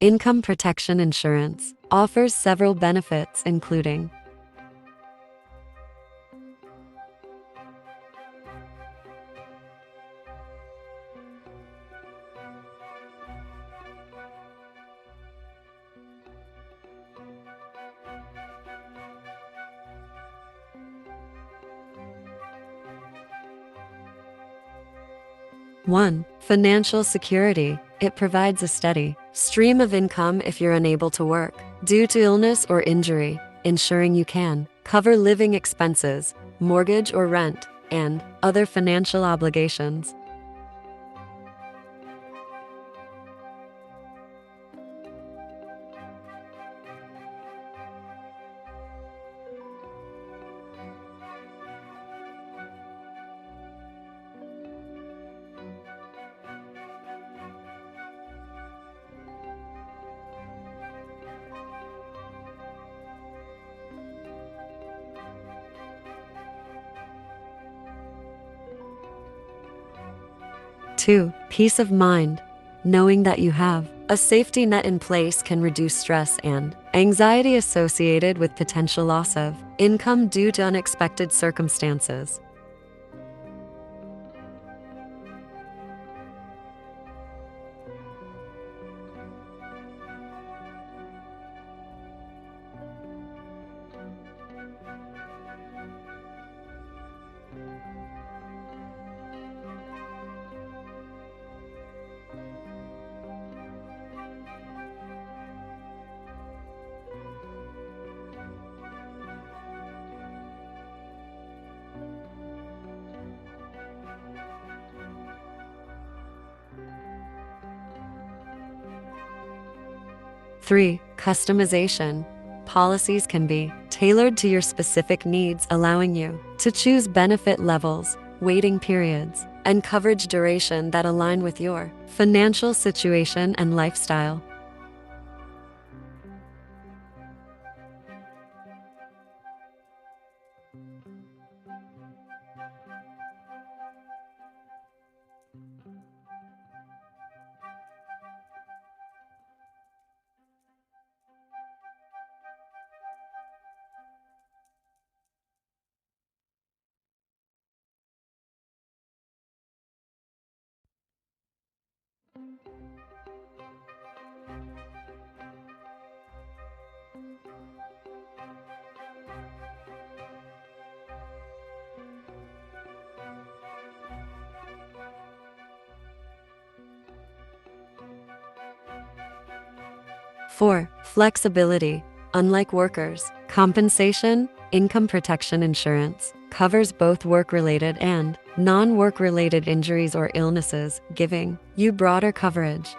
Income protection insurance offers several benefits, including 1. Financial security. It provides a steady stream of income if you're unable to work due to illness or injury, ensuring you can cover living expenses, mortgage or rent, and other financial obligations. 2. Peace of mind. Knowing that you have a safety net in place can reduce stress and anxiety associated with potential loss of income due to unexpected circumstances. 3. Customization. Policies can be tailored to your specific needs, allowing you to choose benefit levels, waiting periods, and coverage duration that align with your financial situation and lifestyle. 4. Flexibility. Unlike workers' compensation, income protection insurance covers both work-related and non-work-related injuries or illnesses, giving you broader coverage.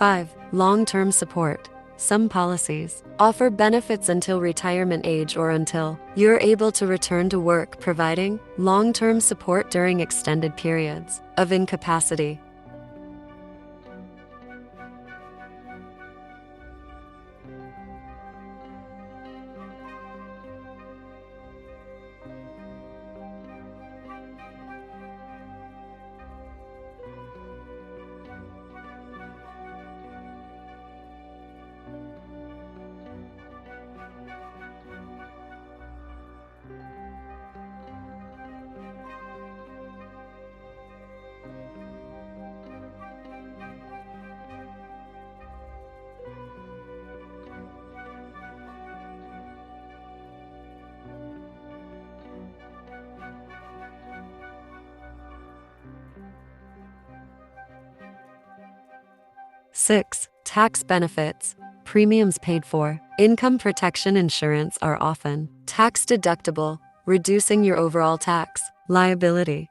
5. Long-term support. Some policies offer benefits until retirement age or until you're able to return to work, providing long-term support during extended periods of incapacity. 6. Tax benefits. Premiums paid for. Income protection insurance are often tax deductible, reducing your overall tax liability.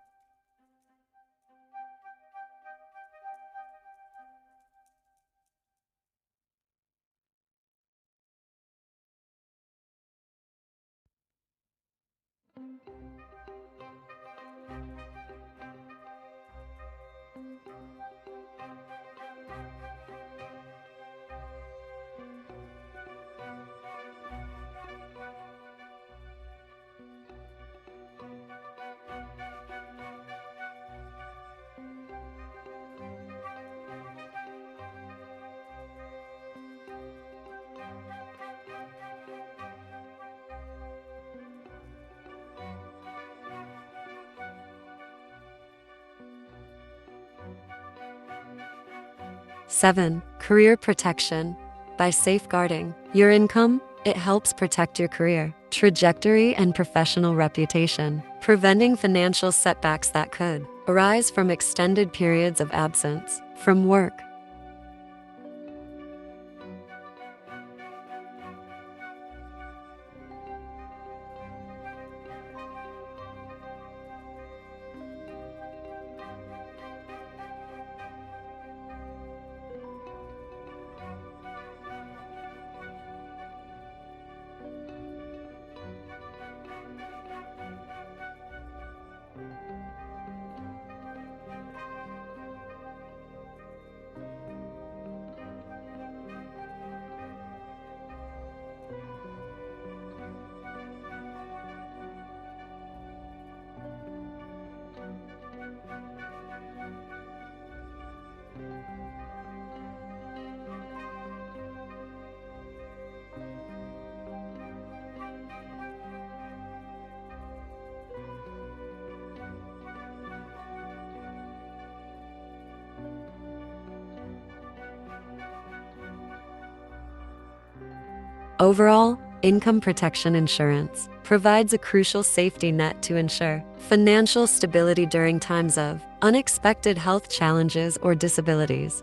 Seven. Career protection. By safeguarding your income, it helps protect your career, trajectory, and professional reputation, preventing financial setbacks that could arise from extended periods of absence from work. Overall, income protection insurance provides a crucial safety net to ensure financial stability during times of unexpected health challenges or disabilities.